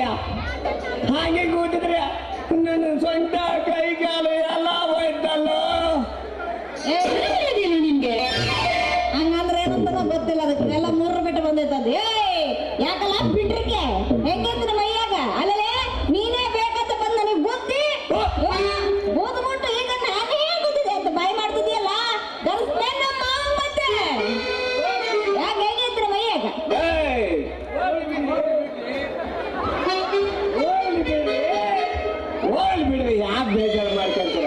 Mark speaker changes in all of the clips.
Speaker 1: ಕೂತಿದ್ಯಾ ಹಾಗೆ ಕೂತಿದ್ರೆ ನನ್ನ ಸೊಂಟ ಕೈ ಕಾಲು ಎಲ್ಲ ಹೋಯ್ತಲ್ಲ.
Speaker 2: ನಿನ್ಗೆ ಹಂಗಂದ್ರೆ ಏನಂತ ಗೊತ್ತಿಲ್ಲ. ಅದಕ್ಕೆ ಎಲ್ಲ 3 ಬಿಟ್ಟು ಬಂದೈತದ. ಯಾಕಲ್ಲ ಬಿಟ್ರಿಕೆ ಹೆಂಗೈತಿ ಮೈಯಾಗ ಅಲ್ಲೇ ನೀನೇ ಬೇಕಂತ ಬಂದ್ ನನಗೆ ಗೊತ್ತಿ ಓದ್ಬಿಟ್ಟು ಈಗ ನಾನೇ ಗೊತ್ತಿದೆ ಅಂತ ಬಾಯಿ ಮಾಡ್ತಿದ್ಯಲ್ಲ. ಮತ್ತೆ ಯಾಕೆ ಹೆಂಗೈತಿ ಮೈಯಾಗ
Speaker 1: ಹೋಗ್ಲಿ ಬಿಡ್ರಿ, ಯಾಕೆ ಬೇಜಾರು ಮಾಡ್ಕೊಂತೀರ?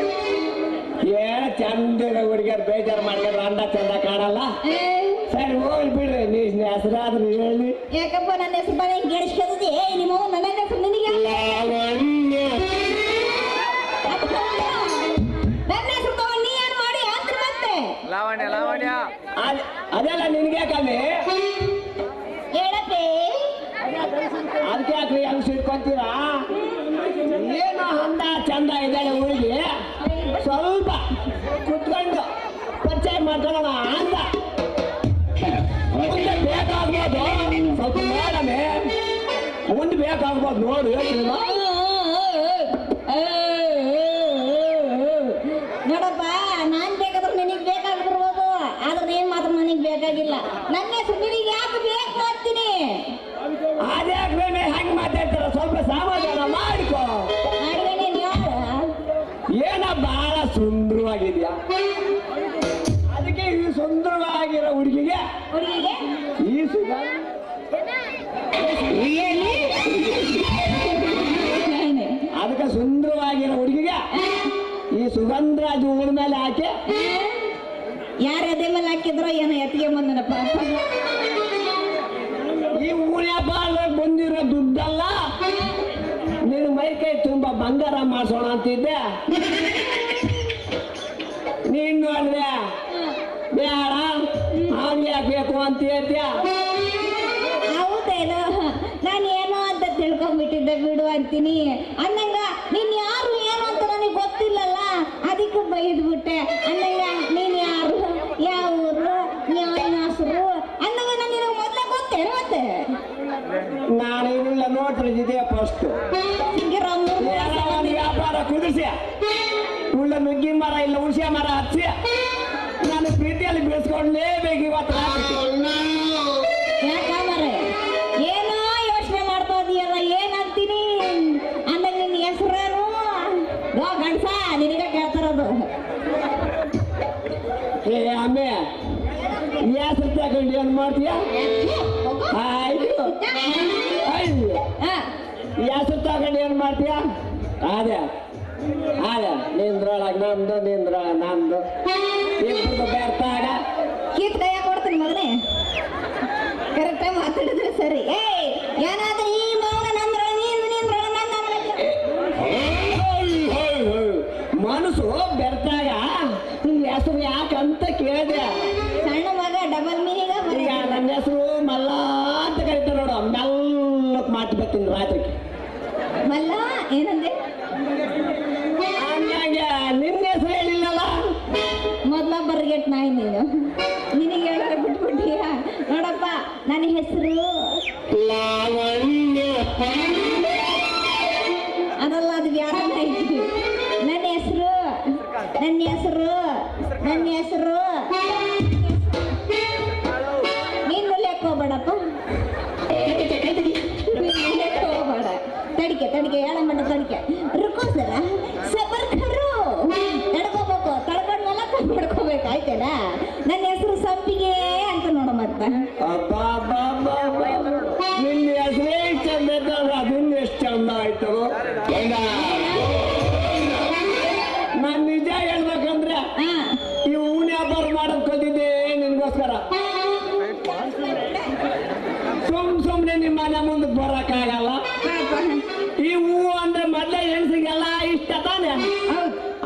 Speaker 1: ಚಂದ ಹುಡುಗಿಯರು ಬೇಜಾರು ಮಾಡ್ಕೊಂಡ್ರೆ ಅಂದ ಚಂದ ಕಾಣಲ್ಲ. ಸರಿ ಹೋಗ್ಲಿ ಬಿಡ್ರಿ, ನೀ ಹೆಸರಾದ್ರೂ ಹೇಳಿ.
Speaker 2: ಯಾಕಪ್ಪ ನನ್ನ ಹೆಸರು ಬರೀ ಗೆಡಿಸ್ಕೊತಿದ್ದೆ ನಿಮ್ಮ ನನ್ನ ಹೆಸರು ನಿನಗೆ ನನ್ನ ಹೆಸರು ತಗೊಂಡು ನೀ ಏನು ಮಾಡಿ ಅಂತ ಮತ್ತೆ
Speaker 3: ಲಾವಣ್ಯ ಲಾವಣ್ಯ
Speaker 1: ಅದೆಲ್ಲ ನಿನ್ಗೆ ಕಮ್ಮಿ
Speaker 2: ಹೇಳಪ್ಪೇ.
Speaker 1: ಅದಕ್ಕೆ ಯಾಕ್ರಿ ಹಂಗ್ ಸಿಟ್ಕೊಂತೀರಾ? ಏನೋ ಅಂದ ಚಂದ ಇದ್ದಾಳೆ ಹುಡುಗಿ, ಸ್ವಲ್ಪ ಕುತ್ಕೊಂಡು ಪರಿಚಯ ಮಾಡ್ಕೊಳ್ಳೋಣ ಅಂತ. ಮುಂದೆ ಬೇಕಾಗ್ಬೋದು, ಸ್ವಲ್ಪ ನೋಡಮೆ ಮುಂದೆ ಬೇಕಾಗ್ಬೋದು ನೋಡು.
Speaker 2: ನೋಡಪ್ಪ, ನಾನ್ ಬೇಕಾದ್ರೆ ನಿನಗೆ ಬೇಕಾಗಿರ್ಬೋದು, ಆದ್ರೆ ನೀನ್ ಮಾತ್ರ ನನಗೆ ಬೇಕಾಗಿಲ್ಲ. ನನ್ನ ಹೆಸರು ನಿನಗೆ ಯಾಕೆ ಬೇಕು ಅಂತೀನಿ.
Speaker 1: ಅದ್ಯಾಕ್ರೆ ಹೆಂಗ್ ಮಾತಾಡ್ತಾರ? ಸ್ವಲ್ಪ ಸಮಾಧಾನ ಮಾಡ್ಕೋ. ಏನ ಬಹಳ ಸುಂದರವಾಗಿದ್ಯಾ, ಅದಕ್ಕೆ ಈ ಸುಂದರವಾಗಿರೋ ಹುಡುಗಿಗೆ ಈ ಅದಕ್ಕೆ ಸುಂದರವಾಗಿರೋ ಹುಡುಗಿಗೆ ಈ ಸುಗಂಧರಾಜ್ ಊರ ಮೇಲೆ ಹಾಕಿ
Speaker 2: ಯಾರು ಅದೇ ಮೇಲೆ ಹಾಕಿದ್ರೋ ಏನೋ ಎತ್ತಿಗೆ ಬಂದನಪ್ಪ.
Speaker 1: ಈ ಊರ್ಯಾಗ ಬಂದಿರೋ ದುಡ್ಡಲ್ಲ, ನಿನ್ ಮೈ ಕೈ ತುಂಬಾ ಬಂಗಾರ ಮಾಡ್ಸೋಣ ಅಂತಿದ್ದೆ. ನೀನ್ ನೋಡ್ದೆ ಬೇಡ ಅವ್ನಿಗೆ ಯಾಕೆ ಬೇಕು ಅಂತ ಹೇಳ್ತೀಯ.
Speaker 2: ಹೌದೇನೋ, ನಾನು ಏನೋ ಅಂತ ತಿಳ್ಕೊಂಡ್ಬಿಟ್ಟಿದ್ದೆ ಬಿಡು ಅಂತೀನಿ. ಅನ್ನಂಗ ನೀನ್ ಯಾರು ಏನು ಅಂತ ನನಗೆ ಗೊತ್ತಿಲ್ಲಲ್ಲ, ಅದಕ್ಕೆ ಬೈದ್ಬಿಟ್ಟೆ. ಅನ್ನಂಗ ನೀನ್ ಯಾರು, ಯಾವ ಊರು, ಯಾವ ಹೆಸರು ಅನ್ನಂಗ ನಾನು ಮೊದ್ಲೇ ಗೊತ್ತೇನು? ಮತ್ತೆ
Speaker 1: ನಾನು ಇದೆಲ್ಲ ನೋಡ್ತಿದ್ದೆ ಫಸ್ಟ್ ವ್ಯಾಪಾರ ಕುದಿಸಿ ಉಳ್ಳ ನುಗ್ಗಿ ಮರ ಇಲ್ಲ ಹುಣಸೆ ಮರ ಹಚ್ಚಿ ನಾನು ಪ್ರೀತಿಯಲ್ಲಿ ಬೀಳ್ಸ್ಕೊಂಡ್ಲೇಬೇಕು ಇವತ್ತು.
Speaker 2: ಯಾಕಂದ್ರೆ ಏನೋ ಯೋಚನೆ ಮಾಡ್ತಾ ಇದೀಯಲ್ಲ, ಏನಂತೀನಿ ಅಂದಾಗ ನಿನ್ನ ಹೆಸರೇನು ಗಂಡಸ ನಿನಗೆ ಕೇಳ್ತಾರದು.
Speaker 1: ಏ ಅಮ್ಮೆ ಹೆಸರು ತಗೊಂಡು ಏನ್ ಮಾಡ್ತೀಯ? ಆಯ್ತು ಹೆಸರು ತಗೊಂಡು ಏನ್ ಮಾಡ್ತೀಯ? ಅದೇ ಅದೇ ನಿಂದ್ರೊಳಗೆ ನಮ್ದು ನಿಂದ್ರ ನಮ್ದು ಇಬ್ಬರದು ಬೇರ್ತಾಗ
Speaker 2: ಕೀತ್ ಕೈಯ ಕೊಡ್ತೀನಿ ಮಗನೇ. ಕರೆಕ್ಟಾಗಿ ಮಾತಾಡಿದ್ರೆ ಸರಿ. ಏನಾದ್ರೂ ಈ ಮೌನ ನಂದ್ರ ನಿಂದ್ರೊಳ
Speaker 1: ಮನಸ್ಸು ಬೆರ್ತಾಗ ನಿನ್ ಹೆಸರು ಯಾಕಂತ ಕೇಳಿದೆ.
Speaker 2: ಸಣ್ಣ ಮಗ ಡಬಲ್ ಮೀನಿಗ
Speaker 1: ಈಗ ನನ್ನ ಹೆಸರು ಮಲ್ಲ ಅಂತ ಕರಿತಾರೆ ನೋಡು, ಮೆಲ್ಲಕ್ ಮಾತು ಬರ್ತೀನಿ ರಾತ್ರಿ.
Speaker 2: ಮಲ್ಲ ಏನಂದೆ?
Speaker 1: ಹಂಗಾಗಿ ನಿನ್ನ ಹೆಸರು ಹೇಳಿಲ್ಲಲ್ಲ.
Speaker 2: ಮೊದ್ಲ ಬರ್ಗೆಟ್ ನಾಯಿ ನೀನು, ನಿನಗೆ ಹೇಳಿದ್ರೆ ಬಿಟ್ಬಿಟ್ಟಿಯ. ನೋಡಪ್ಪ, ನನ್ನ ಹೆಸರು ಅದಲ್ಲ, ಅದು ಯಾರ ಐತಿ. ನನ್ನ ಹೆಸರು ನನ್ನ ಹೆಸರು ನನ್ನ ಹೆಸರು ನೀನ್ ಲೆಕ್ಕ ಹೋಗ್ಬೇಡಪ್ಪ, ಹೋಗ್ಬೇಡ. ತಡಿಕೆ ತಡಿಕೆ ಹೇಳ ಮಣ್ಣ ತಡಿಕೆ ರುಕೋಸರ ಸಬರ್ ಖರು ತಡ್ಕೋಬೇಕು. ತಡ್ಕೊಂಡ್ಮೇಲೆ ತಡ್ಕೊಬೇಕು, ಆಯ್ತೇನಾ? ನನ್ನ ಹೆಸರು ಸಂಪಿಗೆ ಅಂತ ನೋಡ. ಮತ್ತ
Speaker 1: ನಿನ್ನ ಹೆಸರೇ ಚಂದ ಇದ್ದಲ್ಲ, ಅದನ್ನ ಎಷ್ಟು ಚಂದ ಆಯ್ತು. ನಾನ್ ನಿಜ ಹೇಳ್ಬೇಕಂದ್ರೆ ಈ ಹೂನ್ ವ್ಯಾಪಾರ ಮಾಡೋದ್ ಕಲಿದೆ ನಿನ್ಗೋಸ್ಕರ. ಸುಮ್ನೆ ನಿಮ್ಮ ಮನೆ ಮುಂದೆ ಬರಕ್ಕಾಗಲ್ಲ. ಈ ಹೂವು ಅಂದ್ರೆ ಮೊದ್ಲೇ ಹೆಣ್ಸಿಗೆಲ್ಲ ಇಷ್ಟ ತಾನೆ.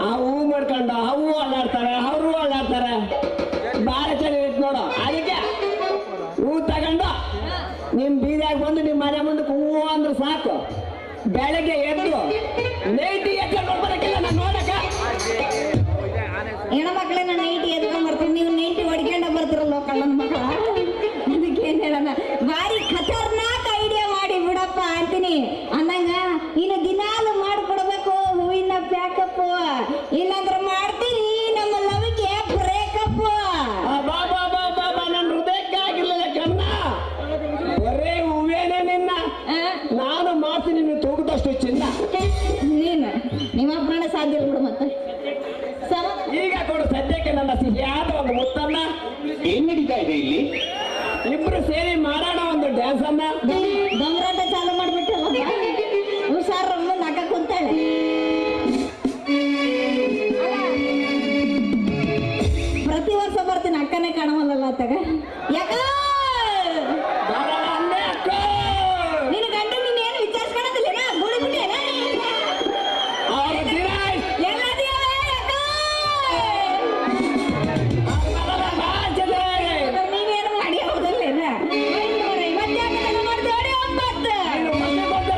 Speaker 1: ಆ ಹೂವು ಮಾಡ್ಕೊಂಡು ಹೂವು ಓಡಾಡ್ತಾರೆ, ಅವರು ಓಡಾಡ್ತಾರೆ, ಬಾಳ ಚೆನ್ನಾಗಿತ್ತು ನೋಡು. ಅದಕ್ಕೆ ಹೂ ತಗೊಂಡು ನಿಮ್ ಬೀದಿಯಾಗ ಬಂದು ನಿಮ್ ಮನೆ ಮುಂದಕ್ಕೆ ಹೂವು ಅಂದ್ರೆ ಸಾಕು. ಬೆಳಗ್ಗೆ ಎದ್ದು ನೈಟಿ ಎತ್ಕೊಂಡು ಬರಕ್ಕಿಲ್ಲ ನಾನು ನೋಡಕ.
Speaker 2: ಹೆಣ್ಮಕ್ಳೇ ನಾನು ನೈಟಿ ಎದ್ಕೊಂಡ್ ಬರ್ತೀನಿ, ನೀವು ನೈಟಿ ಹೊಡ್ಕೊಂಡ ಬರ್ತಿರಲ್ಲ ಕಳ್ಳನ ಮಕ್ಕಳ. ಅದಕ್ಕೆ ಏನ್ ಹೇಳೋಣ, ಭಾರಿ ಖತರ್ನಾಕ್ ಐಡಿಯಾ ಮಾಡಿ ಬಿಡಪ್ಪ ಅಂತೀನಿ.
Speaker 1: ಆದ ಒಂದು ಮುತ್ತನ್ನ.
Speaker 3: ಏನ್ ನಡೀತಾ ಇದೆ ಇಲ್ಲಿ?
Speaker 1: ಇಬ್ರು ಸೇರಿ ಮಾಡೋಣ ಒಂದು ಡ್ಯಾನ್ಸ್ ಅನ್ನ.
Speaker 2: ಗಮರಾಟ ಚಾಲು ಮಾಡ್ಬಿಟ್ಟಲ್ಲ ಹುಷಾರ ಮುಂದೆ ಅಕ್ಕ ಕುಂತಾಳೆ. ಪ್ರತಿ ವರ್ಷ ಬರ್ತೀನಿ ಅಕ್ಕನೇ ಕಾಣವಲ್ಲ ತಗ. ಯಾಕ
Speaker 1: ಬರೋಣ ಅಂದೆ ಅಕ್ಕ.
Speaker 2: ನಿನ್ನ ಗಂಡ ನೀನ್ ಏನು ವಿಚಾರಿಸ್ಕೊಳದಿಲ್ಲ ಗುಡಿ ಬಿಟ್ಟೇನ
Speaker 1: ಅವ್ರ ದಿನ
Speaker 2: ಎಲ್ಲದಿಯವ ಯಾಕ ನೀವೇನು ಮಾಡಿ ಹೌದಲ್ಲೇನ ಮತ್ತೆ ಯಾಕೆ ಮಾಡ್ತೇವೆ 9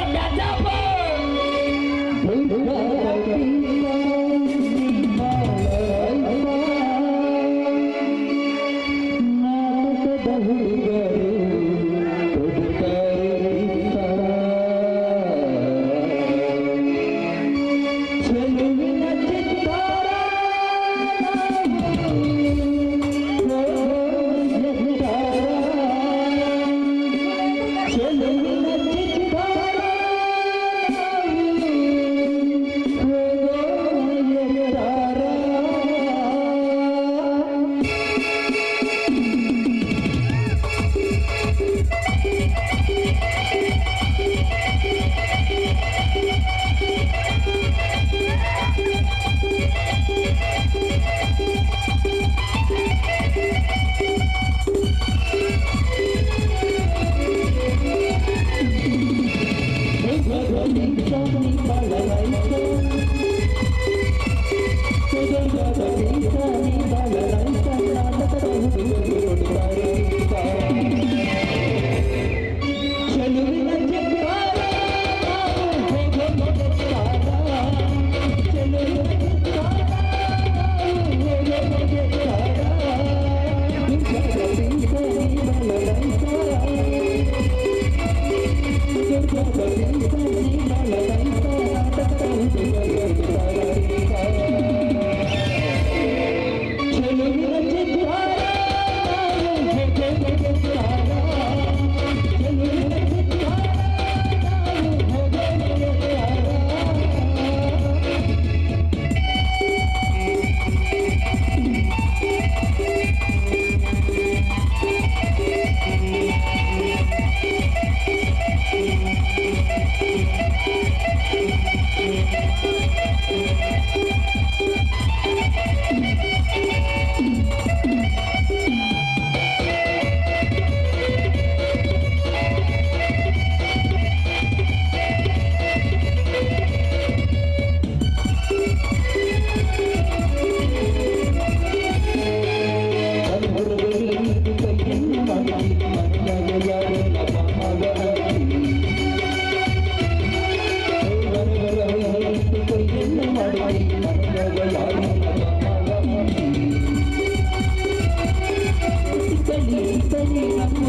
Speaker 3: ಕಲಿ ಕಲಿ ನಮ್ಮ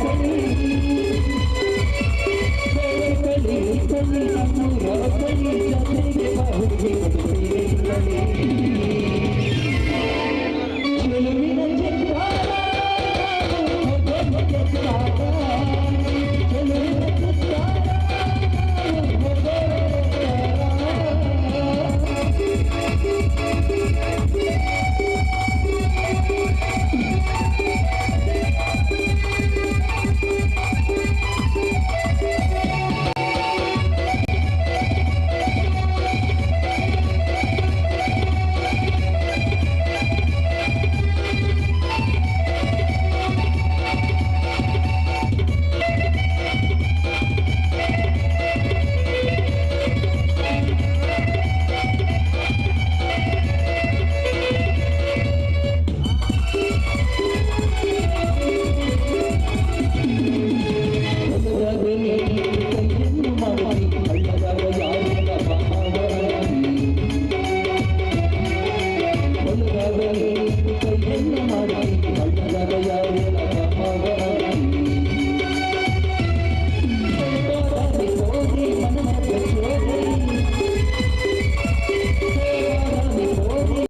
Speaker 3: ಕಲಿ